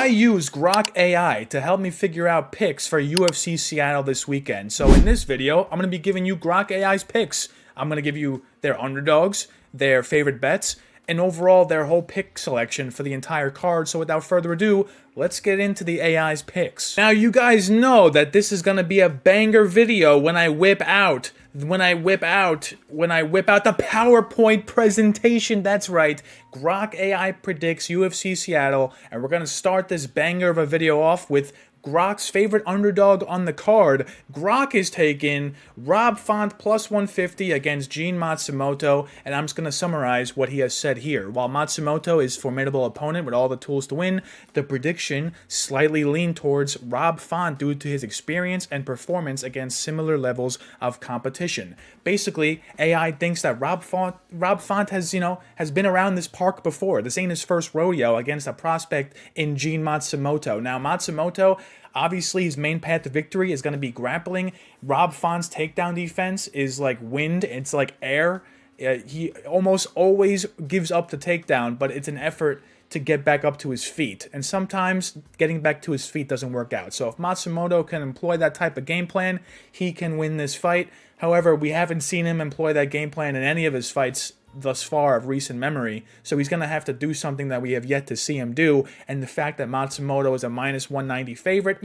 I use Grok AI to help me figure out picks for UFC Seattle this weekend. So in this video, I'm going to be giving you Grok AI's picks. I'm going to give you their underdogs, their favorite bets, and overall their whole pick selection for the entire card. So without further ado, let's get into the AI's picks. Now you guys know that this is going to be a banger video when I whip out the PowerPoint presentation. That's right. Grok AI predicts UFC Seattle, and we're going to start this banger of a video off with Grok's favorite underdog on the card. Grok is taking Rob Font plus 150 against Gene Matsumoto, and I'm just going to summarize what he has said here. While Matsumoto is a formidable opponent with all the tools to win, the prediction slightly leaned towards Rob Font due to his experience and performance against similar levels of competition. Basically, AI thinks that Rob Font has been around this park before. This ain't his first rodeo against a prospect in Gene Matsumoto. Now, Matsumoto, obviously, his main path to victory is going to be grappling. Rob Font's takedown defense is like wind. It's like air. He almost always gives up the takedown, but it's an effort to get back up to his feet. And sometimes getting back to his feet doesn't work out. So if Matsumoto can employ that type of game plan, he can win this fight. However, we haven't seen him employ that game plan in any of his fights thus far of recent memory, so he's going to have to do something that we have yet to see him do. And the fact that Matsumoto is a minus 190 favorite,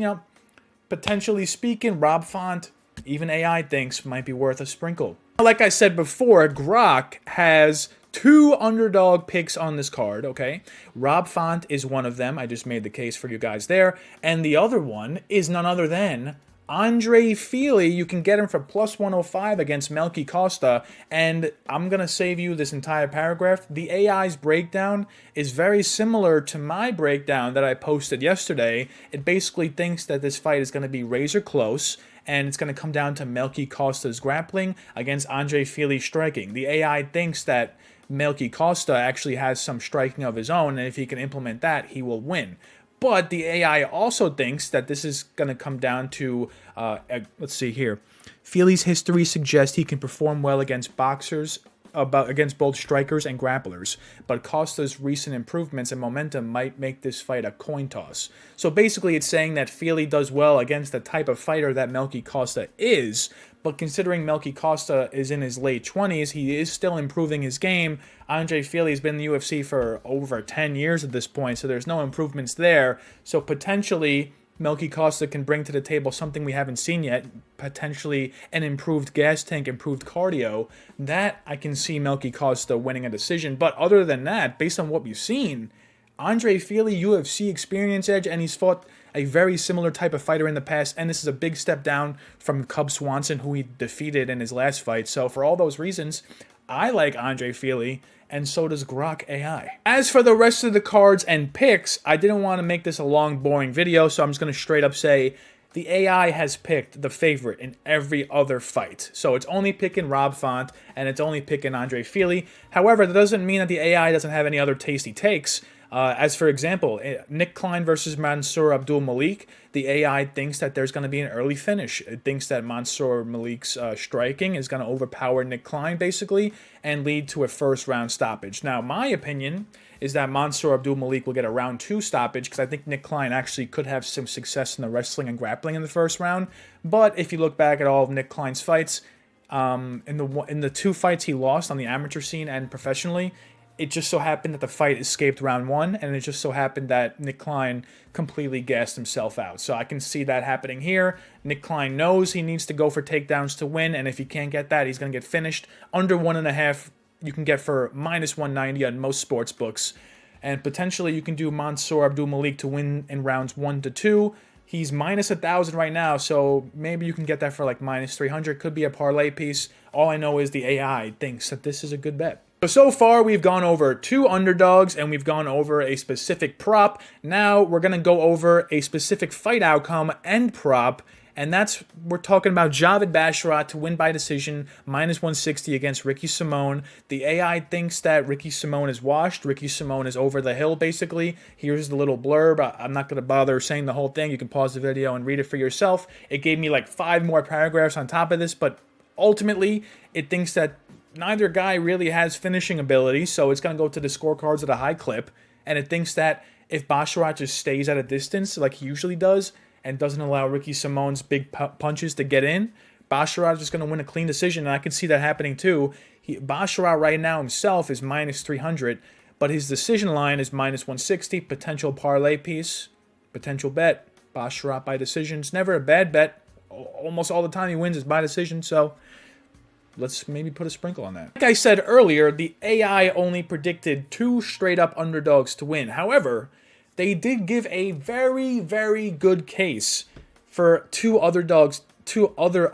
potentially speaking, Rob Font, even AI thinks, might be worth a sprinkle. Like I said before, Grok has two underdog picks on this card, okay? Rob Font is one of them. I just made the case for you guys there. And the other one is none other than Andre Fili. You can get him for plus 105 against Melky Costa, and I'm going to save you this entire paragraph. The AI's breakdown is very similar to my breakdown that I posted yesterday. It basically thinks that this fight is going to be razor close, and it's going to come down to Melky Costa's grappling against Andre Fili's striking. The AI thinks that Melky Costa actually has some striking of his own, and if he can implement that, he will win. But the AI also thinks that this is going to come down to, let's see here. Fili's history suggests he can perform well against boxers, against both strikers and grapplers. But Costa's recent improvements and momentum might make this fight a coin toss. So basically it's saying that Fili does well against the type of fighter that Melky Costa is. But considering Melky Costa is in his late 20s, he is still improving his game. Andre Fili has been in the UFC for over 10 years at this point, so there's no improvements there. So potentially, Melky Costa can bring to the table something we haven't seen yet, potentially an improved gas tank, improved cardio. That I can see Melky Costa winning a decision. But other than that, based on what we've seen, Andre Fili, UFC experience edge, and he's fought a very similar type of fighter in the past, and this is a big step down from Cub Swanson, who he defeated in his last fight. So for all those reasons, I like Andre Fili, and so does Grok AI. As for the rest of the cards and picks, I didn't want to make this a long, boring video, so I'm just going to straight up say the AI has picked the favorite in every other fight. So it's only picking Rob Font, and it's only picking Andre Fili. However, that doesn't mean that the AI doesn't have any other tasty takes. As for example, Nick Klein versus Mansour Abdul Malik, the AI thinks that there's going to be an early finish. It thinks that Mansour Malik's striking is going to overpower Nick Klein, basically, and lead to a first-round stoppage. Now, my opinion is that Mansour Abdul Malik will get a round 2 stoppage, because I think Nick Klein actually could have some success in the wrestling and grappling in the first round. But if you look back at all of Nick Klein's fights, in the 2 fights he lost on the amateur scene and professionally, it just so happened that the fight escaped round 1, and it just so happened that Nick Klein completely gassed himself out. So I can see that happening here. Nick Klein knows he needs to go for takedowns to win, and if he can't get that, he's going to get finished. Under 1.5, you can get for minus 190 on most sports books. And potentially you can do Mansour Abdul Malik to win in rounds 1 to 2. He's minus 1,000 right now, so maybe you can get that for like minus 300. Could be a parlay piece. All I know is the AI thinks that this is a good bet. So far, we've gone over 2 underdogs, and we've gone over a specific prop. Now, we're going to go over a specific fight outcome and prop, and we're talking about Javid Basharat to win by decision, minus 160 against Ricky Simone. The AI thinks that Ricky Simone is washed. Ricky Simone is over the hill, basically. Here's the little blurb. I'm not going to bother saying the whole thing. You can pause the video and read it for yourself. It gave me like 5 more paragraphs on top of this, but ultimately, it thinks that neither guy really has finishing ability, so it's going to go to the scorecards at a high clip, and it thinks that if Basharat just stays at a distance like he usually does and doesn't allow Ricky Simone's big punches to get in, Basharat is just going to win a clean decision, and I can see that happening too. Basharat right now himself is minus 300, but his decision line is minus 160, potential parlay piece, potential bet. Basharat by decision. It's never a bad bet. Almost all the time he wins is by decision, so let's maybe put a sprinkle on that. Like I said earlier, the AI only predicted 2 straight-up underdogs to win. However, they did give a very, very good case for two other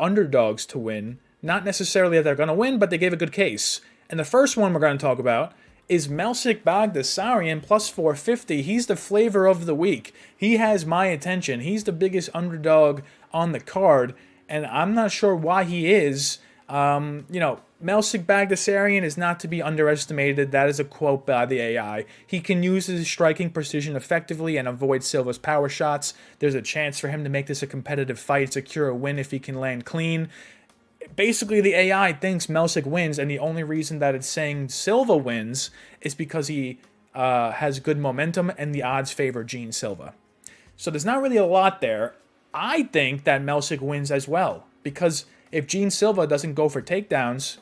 underdogs to win. Not necessarily that they're going to win, but they gave a good case. And the first one we're going to talk about is Melsik Bagdasaryan plus 450. He's the flavor of the week. He has my attention. He's the biggest underdog on the card, and I'm not sure why he is. Melsik Bagdasaryan is not to be underestimated. That is a quote by the AI. He can use his striking precision effectively and avoid Silva's power shots. There's a chance for him to make this a competitive fight, secure a win if he can land clean. Basically, the AI thinks Melsik wins, and the only reason that it's saying Silva wins is because he has good momentum, and the odds favor Gene Silva. So there's not really a lot there. I think that Melsik wins as well, because if Gene Silva doesn't go for takedowns,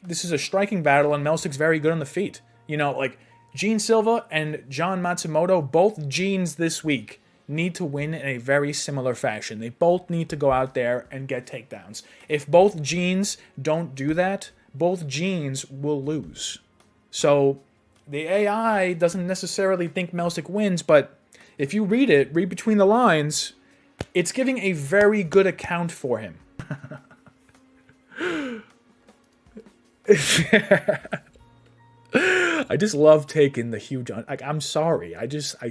this is a striking battle, and Melsik's very good on the feet. Like Gene Silva and John Matsumoto, both Genes this week, need to win in a very similar fashion. They both need to go out there and get takedowns. If both Genes don't do that, both Genes will lose. So the AI doesn't necessarily think Melsik wins, but if you read between the lines, it's giving a very good account for him. I just love taking the huge... I'm sorry. I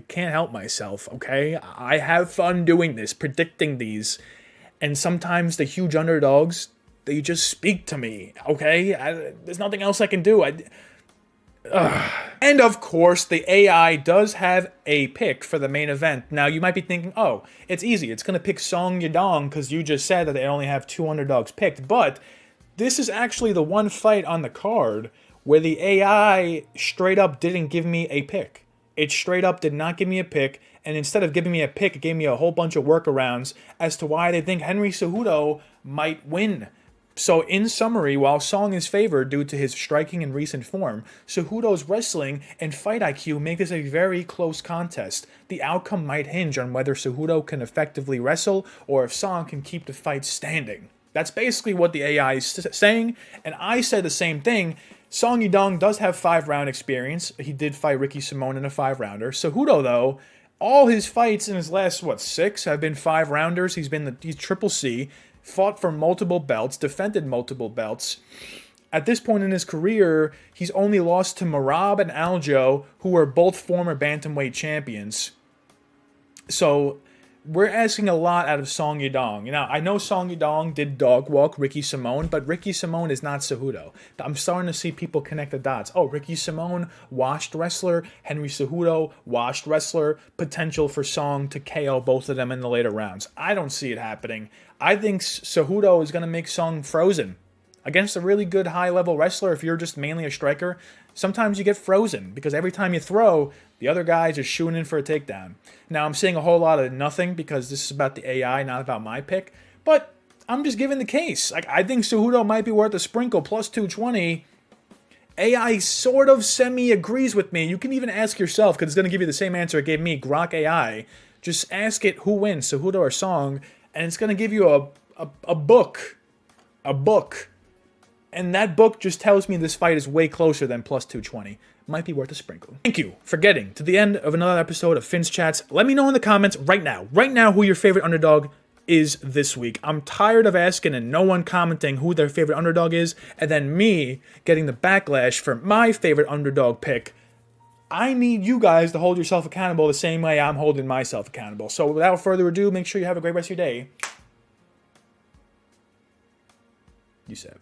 can't help myself, okay? I have fun doing this, predicting these. And sometimes the huge underdogs, they just speak to me, okay? There's nothing else I can do. And of course, the AI does have a pick for the main event. Now, you might be thinking, oh, it's easy. It's going to pick Song Yadong because you just said that they only have 2 underdogs picked. But this is actually the one fight on the card where the AI straight up didn't give me a pick. It straight up did not give me a pick, and instead of giving me a pick, it gave me a whole bunch of workarounds as to why they think Henry Cejudo might win. So in summary, while Song is favored due to his striking and recent form, Cejudo's wrestling and fight IQ make this a very close contest. The outcome might hinge on whether Cejudo can effectively wrestle or if Song can keep the fight standing. That's basically what the AI is saying, and I said the same thing. Song Yadong does have 5-round experience. He did fight Ricky Simone in a 5-rounder. Cejudo, though, all his fights in his last, 6 have been 5-rounders. He's Triple C, fought for multiple belts, defended multiple belts. At this point in his career, he's only lost to Merab and Aljo, who are both former bantamweight champions. So we're asking a lot out of Song Yadong. I know Song Yadong did dog walk Ricky Simone, but Ricky Simone is not Cejudo. I'm starting to see people connect the dots. Oh, Ricky Simone, washed wrestler. Henry Cejudo, washed wrestler. Potential for Song to KO both of them in the later rounds. I don't see it happening. I think Cejudo is going to make Song frozen. Against a really good high-level wrestler, if you're just mainly a striker, sometimes you get frozen because every time you throw, the other guy's just shooting in for a takedown. Now, I'm seeing a whole lot of nothing because this is about the AI, not about my pick, but I'm just giving the case. I think Cejudo might be worth a sprinkle, plus 220. AI sort of semi-agrees with me. You can even ask yourself, because it's going to give you the same answer it gave me, Grok AI. Just ask it who wins, Cejudo or Song, and it's going to give you a book. A book. And that book just tells me this fight is way closer than plus 220. Might be worth a sprinkle. Thank you for getting to the end of another episode of Finn's Chats. Let me know in the comments right now who your favorite underdog is this week. I'm tired of asking and no one commenting who their favorite underdog is, and then me getting the backlash for my favorite underdog pick. I need you guys to hold yourself accountable the same way I'm holding myself accountable. So without further ado, make sure you have a great rest of your day. You savage.